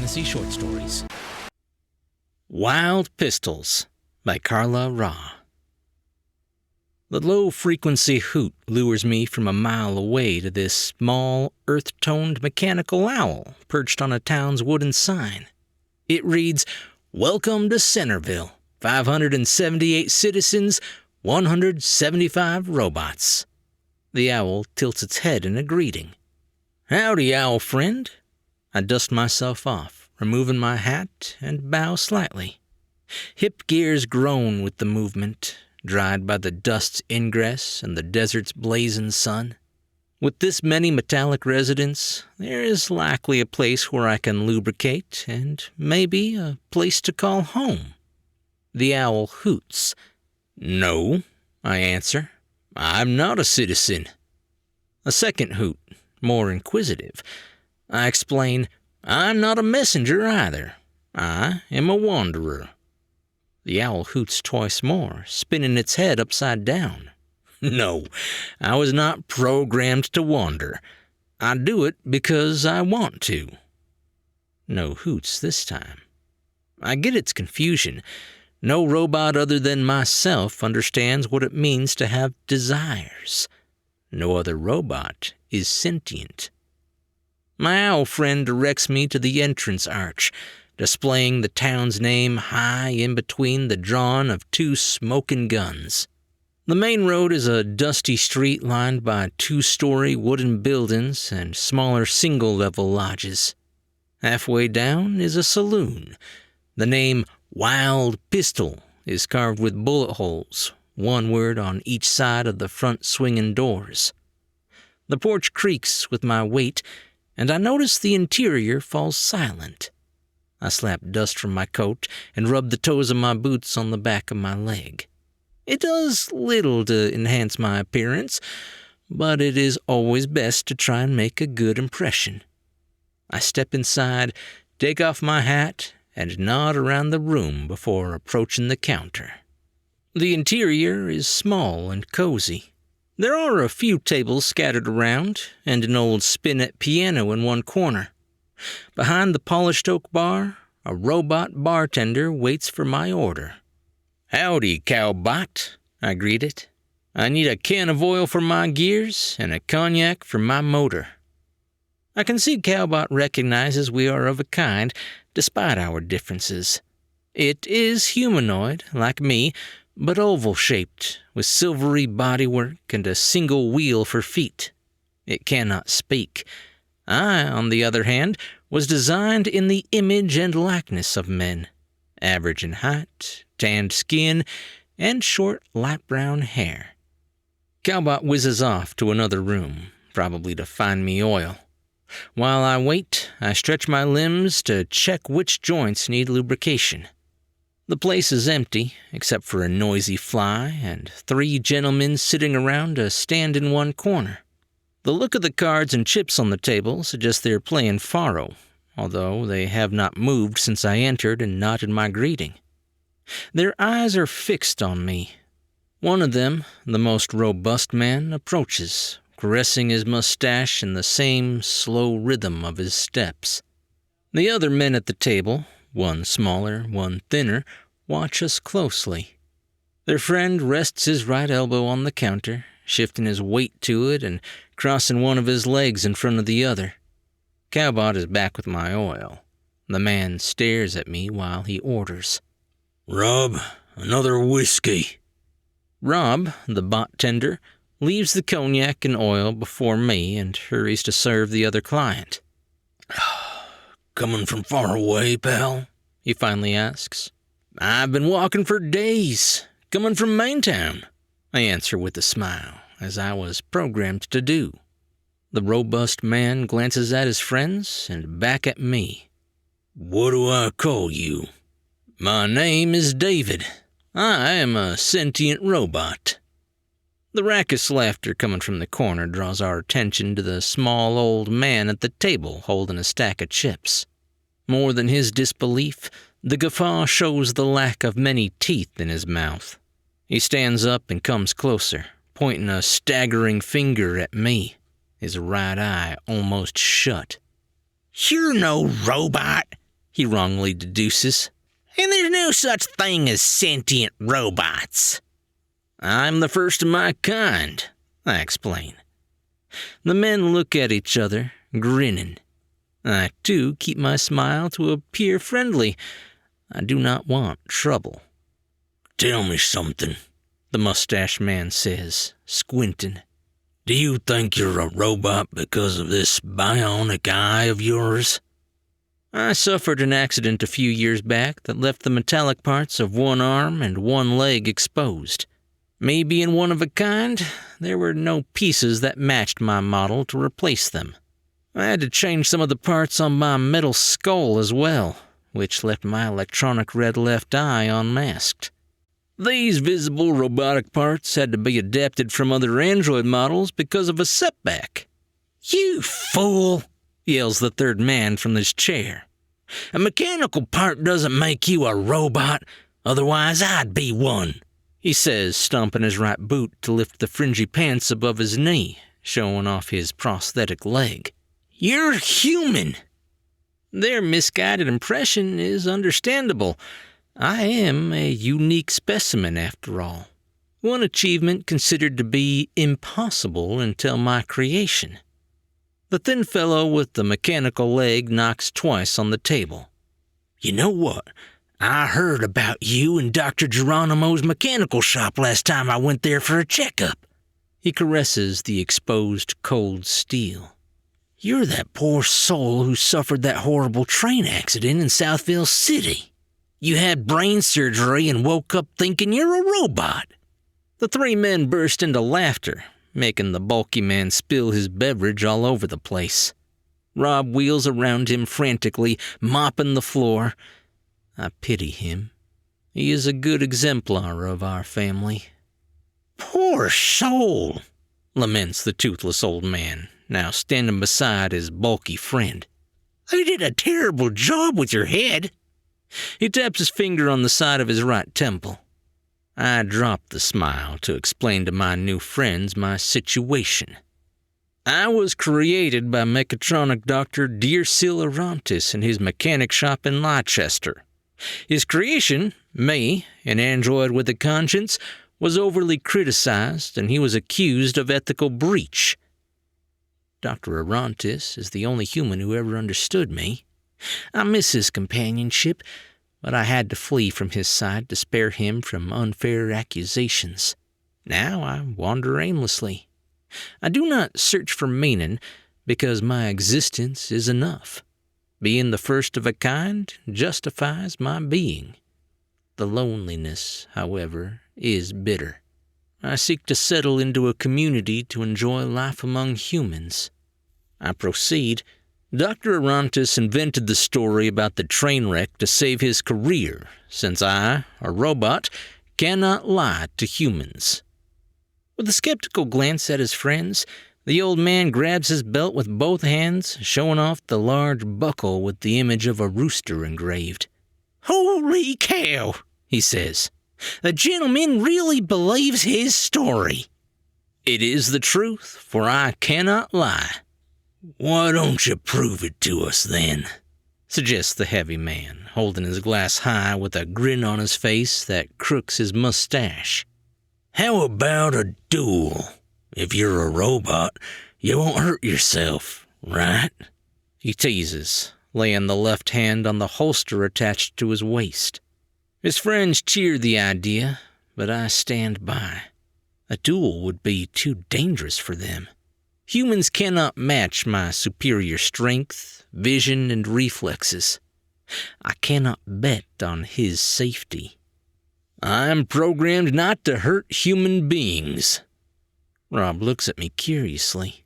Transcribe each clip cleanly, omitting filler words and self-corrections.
fantasy short stories. Wild Pistols by Carla Ra. The low-frequency hoot lures me from a mile away to this small, earth-toned mechanical owl perched on a town's wooden sign. It reads, "Welcome to Centerville. 578 citizens, 175 robots." The owl tilts its head in a greeting. "Howdy, owl friend." I dust myself off, removing my hat, and bow slightly. Hip gears groan with the movement, dried by the dust's ingress and the desert's blazing sun. With this many metallic residents, there is likely a place where I can lubricate, and maybe a place to call home. The owl hoots. "No," I answer. "I'm not a citizen." A second hoot, more inquisitive. I explain, "I'm not a messenger either. I am a wanderer." The owl hoots twice more, spinning its head upside down. "No, I was not programmed to wander. I do it because I want to." No hoots this time. I get its confusion. No robot other than myself understands what it means to have desires. No other robot is sentient. My owl friend directs me to the entrance arch, displaying the town's name high in between the drawn of two smoking guns. The main road is a dusty street lined by two-story wooden buildings and smaller single-level lodges. Halfway down is a saloon. The name Wild Pistol is carved with bullet holes, one word on each side of the front swinging doors. The porch creaks with my weight, and I notice the interior falls silent. I slap dust from my coat and rub the toes of my boots on the back of my leg. It does little to enhance my appearance, but it is always best to try and make a good impression. I step inside, take off my hat, and nod around the room before approaching the counter. The interior is small and cozy. There are a few tables scattered around, and an old spinet piano in one corner. Behind the polished oak bar, a robot bartender waits for my order. "Howdy, cowbot," I greet it. "I need a can of oil for my gears and a cognac for my motor." I can see Cowbot recognizes we are of a kind, despite our differences. It is humanoid, like me, but oval-shaped, with silvery bodywork and a single wheel for feet. It cannot speak. I, on the other hand, was designed in the image and likeness of men, average in height, tanned skin, and short light brown hair. Cowbot whizzes off to another room, probably to find me oil. While I wait, I stretch my limbs to check which joints need lubrication. The place is empty, except for a noisy fly and 3 gentlemen sitting around a stand in one corner. The look of the cards and chips on the table suggests they're playing faro, although they have not moved since I entered and nodded my greeting. Their eyes are fixed on me. One of them, the most robust man, approaches, caressing his mustache in the same slow rhythm of his steps. The other men at the table, one smaller, one thinner, watch us closely. Their friend rests his right elbow on the counter, shifting his weight to it and crossing one of his legs in front of the other. Cowbot is back with my oil. The man stares at me while he orders. "Rob, another whiskey." Rob, the bot tender, leaves the cognac and oil before me and hurries to serve the other client. "Coming from far away, pal?" he finally asks. "I've been walking for days, coming from Maintown," I answer with a smile, as I was programmed to do. The robust man glances at his friends and back at me. "What do I call you?" "My name is David. I am a sentient robot." The raucous laughter coming from the corner draws our attention to the small old man at the table holding a stack of chips. More than his disbelief, the guffaw shows the lack of many teeth in his mouth. He stands up and comes closer, pointing a staggering finger at me, his right eye almost shut. "You're no robot. he wrongly deduces. And there's no such thing as sentient robots. I'm the first of my kind, I explain. The men look at each other, grinning. I, too, keep my smile to appear friendly. I do not want trouble. Tell me something, the mustache man says, squinting. Do you think you're a robot because of this bionic eye of yours? I suffered an accident a few years back that left the metallic parts of one arm and one leg exposed. Me being one of a kind, there were no pieces that matched my model to replace them. I had to change some of the parts on my metal skull as well, which left my electronic red left eye unmasked. These visible robotic parts had to be adapted from other android models because of a setback. You fool, yells the third man from his chair. A mechanical part doesn't make you a robot, otherwise I'd be one, he says, stomping his right boot to lift the fringy pants above his knee, showing off his prosthetic leg. You're human. Their misguided impression is understandable. I am a unique specimen after all. One achievement considered to be impossible until my creation. The thin fellow with the mechanical leg knocks twice on the table. You know what? I heard about you in Dr. Geronimo's mechanical shop last time I went there for a checkup. He caresses the exposed cold steel. You're that poor soul who suffered that horrible train accident in Southville City. You had brain surgery and woke up thinking you're a robot. The three men burst into laughter, making the bulky man spill his beverage all over the place. Rob wheels around him frantically, mopping the floor. I pity him. He is a good exemplar of our family. Poor soul, laments the toothless old man, now standing beside his bulky friend. They did a terrible job with your head. He taps his finger on the side of his right temple. I drop the smile to explain to my new friends my situation. I was created by mechatronic Dr. Deersil Arantis in his mechanic shop in Leicester. His creation, me, an android with a conscience, was overly criticized and he was accused of ethical breach. Dr. Arantis is the only human who ever understood me. I miss his companionship, but I had to flee from his side to spare him from unfair accusations. Now I wander aimlessly. I do not search for meaning, because my existence is enough. Being the first of a kind justifies my being. The loneliness, however, is bitter. I seek to settle into a community to enjoy life among humans. I proceed. Dr. Arantis invented the story about the train wreck to save his career, since I, a robot, cannot lie to humans. With a skeptical glance at his friends, the old man grabs his belt with both hands, showing off the large buckle with the image of a rooster engraved. Holy cow, he says. The gentleman really believes his story. It is the truth, for I cannot lie. Why don't you prove it to us, then? Suggests the heavy man, holding his glass high with a grin on his face that crooks his mustache. How about a duel? If you're a robot, you won't hurt yourself, right? He teases, laying the left hand on the holster attached to his waist. His friends cheer the idea, but I stand by. A duel would be too dangerous for them. Humans cannot match my superior strength, vision, and reflexes. I cannot bet on his safety. I am programmed not to hurt human beings. Rob looks at me curiously.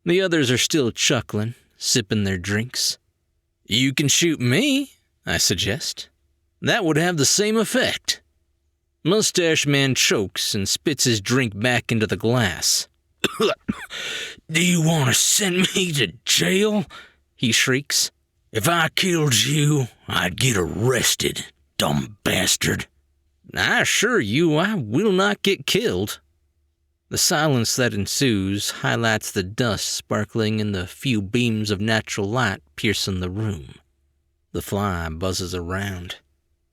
The others are still chuckling, sipping their drinks. You can shoot me, I suggest. That would have the same effect. Mustache Man chokes and spits his drink back into the glass. Do you want to send me to jail? He shrieks. If I killed you, I'd get arrested, dumb bastard. I assure you I will not get killed. The silence that ensues highlights the dust sparkling in the few beams of natural light piercing the room. The fly buzzes around.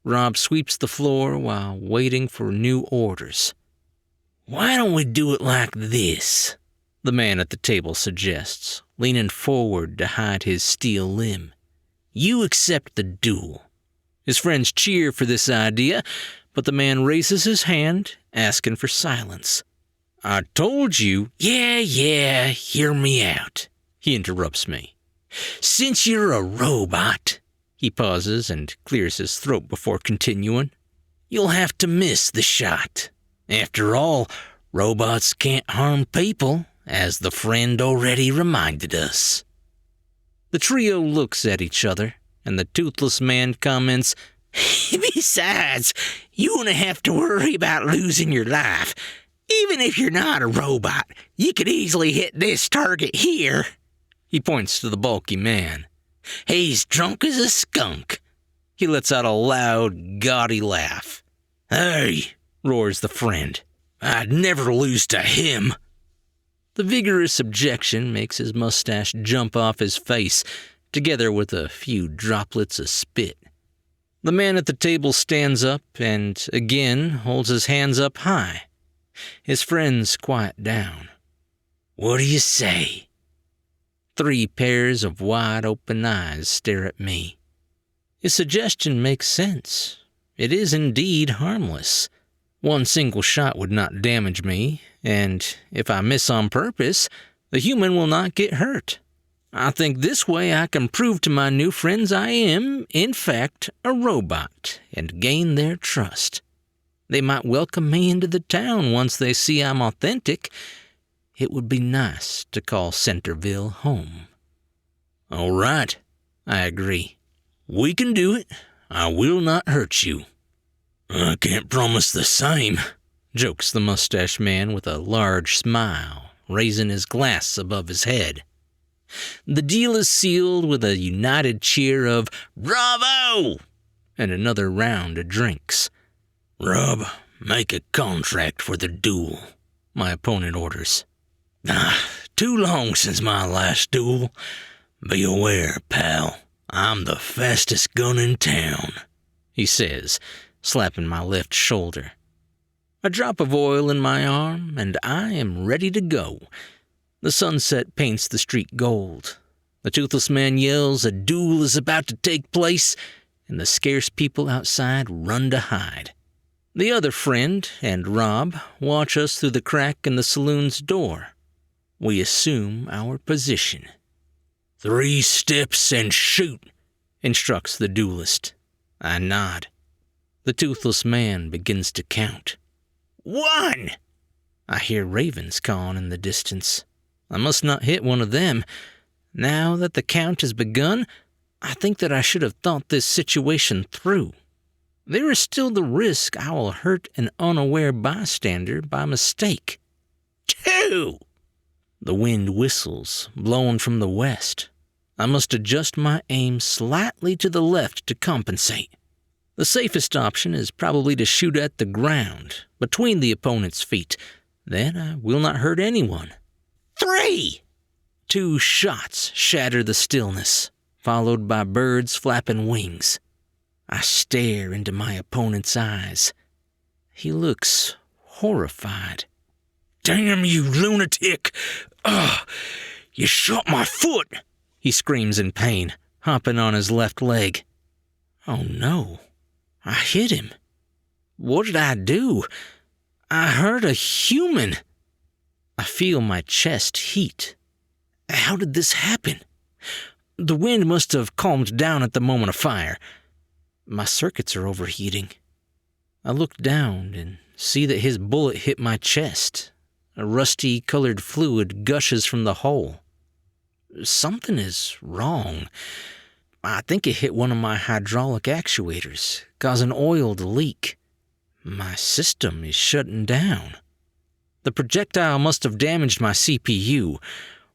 Rob sweeps the floor while waiting for new orders. "Why don't we do it like this?" the man at the table suggests, leaning forward to hide his steel limb. "You accept the duel." His friends cheer for this idea, but the man raises his hand, asking for silence. "I told you—" Yeah, hear me out," he interrupts me. "Since you're a robot," he pauses and clears his throat before continuing, "you'll have to miss the shot. After all, robots can't harm people, as the friend already reminded us." The trio looks at each other, and the toothless man comments, "Besides, you won't have to worry about losing your life. Even if you're not a robot, you could easily hit this target here." He points to the bulky man. "He's drunk as a skunk." He lets out a loud, gaudy laugh. "Hey," roars the friend, "I'd never lose to him." The vigorous objection makes his mustache jump off his face, together with a few droplets of spit. The man at the table stands up and again holds his hands up high. His friends quiet down. "What do you say?" 3 pairs of wide-open eyes stare at me. His suggestion makes sense. It is indeed harmless. 1 single shot would not damage me, and if I miss on purpose, the human will not get hurt. I think this way I can prove to my new friends I am, in fact, a robot, and gain their trust. They might welcome me into the town once they see I'm authentic. It would be nice to call Centerville home. "All right," I agree. "We can do it. I will not hurt you." "I can't promise the same," jokes the mustache man with a large smile, raising his glass above his head. The deal is sealed with a united cheer of "Bravo!" and another round of drinks. "Rob, make a contract for the duel," my opponent orders. Too long since my last duel. Be aware, pal, I'm the fastest gun in town," he says, slapping my left shoulder. A drop of oil in my arm, and I am ready to go. The sunset paints the street gold. The toothless man yells a duel is about to take place, and the scarce people outside run to hide. The other friend and Rob watch us through the crack in the saloon's door. We assume our position. 3 steps and shoot," instructs the duelist. I nod. The toothless man begins to count. 1! I hear ravens cawing in the distance. I must not hit one of them. Now that the count has begun, I think that I should have thought this situation through. There is still the risk I will hurt an unaware bystander by mistake. 2! The wind whistles, blowing from the west. I must adjust my aim slightly to the left to compensate. The safest option is probably to shoot at the ground, between the opponent's feet. Then I will not hurt anyone. 3! 2 shots shatter the stillness, followed by birds flapping wings. I stare into my opponent's eyes. He looks horrified. "Damn you, lunatic! Ugh! You shot my foot!" He screams in pain, hopping on his left leg. Oh no, I hit him. What did I do? I hurt a human. I feel my chest heat. How did this happen? The wind must have calmed down at the moment of fire. My circuits are overheating. I look down and see that his bullet hit my chest. A rusty-colored fluid gushes from the hole. Something is wrong. I think it hit one of my hydraulic actuators, causing oil to leak. My system is shutting down. The projectile must have damaged my CPU.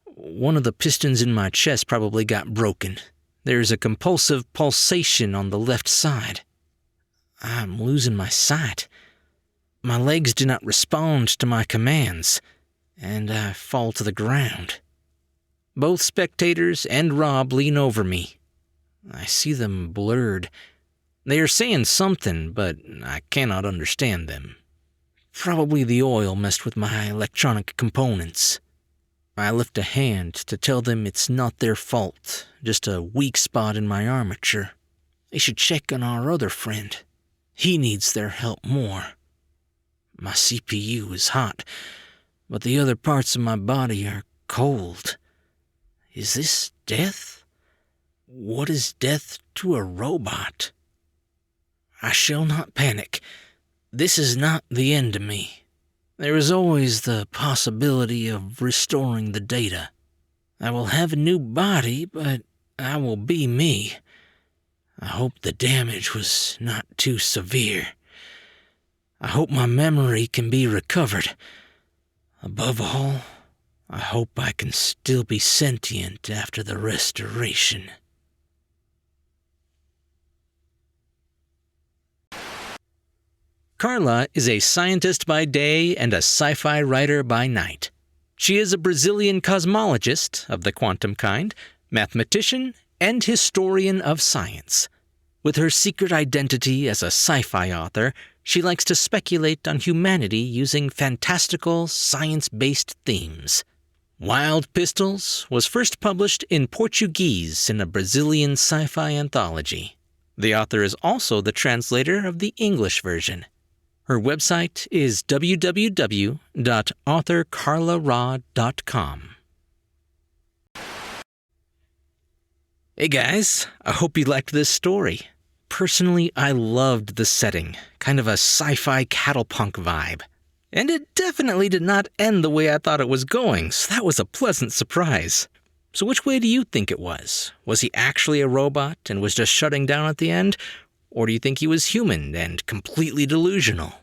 One of the pistons in my chest probably got broken. There is a compulsive pulsation on the left side. I'm losing my sight. My legs do not respond to my commands, and I fall to the ground. Both spectators and Rob lean over me. I see them blurred. They are saying something, but I cannot understand them. Probably the oil messed with my electronic components. I lift a hand to tell them it's not their fault, just a weak spot in my armature. They should check on our other friend. He needs their help more. My CPU is hot, but the other parts of my body are cold. Is this death? What is death to a robot? I shall not panic. This is not the end of me. There is always the possibility of restoring the data. I will have a new body, but I will be me. I hope the damage was not too severe. I hope my memory can be recovered. Above all, I hope I can still be sentient after the restoration. Carla is a scientist by day and a sci-fi writer by night. She is a Brazilian cosmologist of the quantum kind, mathematician, and historian of science. With her secret identity as a sci-fi author, she likes to speculate on humanity using fantastical, science-based themes. Wild Pistols was first published in Portuguese in a Brazilian sci-fi anthology. The author is also the translator of the English version. Her website is www.authorcarlara.com. Hey guys, I hope you liked this story. Personally, I loved the setting, kind of a sci-fi cattle-punk vibe. And it definitely did not end the way I thought it was going, so that was a pleasant surprise. So which way do you think it was? Was he actually a robot and was just shutting down at the end? Or do you think he was human and completely delusional?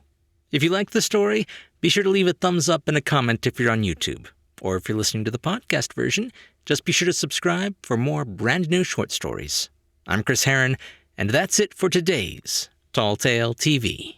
If you liked the story, be sure to leave a thumbs up and a comment if you're on YouTube. Or if you're listening to the podcast version, just be sure to subscribe for more brand new short stories. I'm Chris Herron, and that's it for today's Tall Tale TV.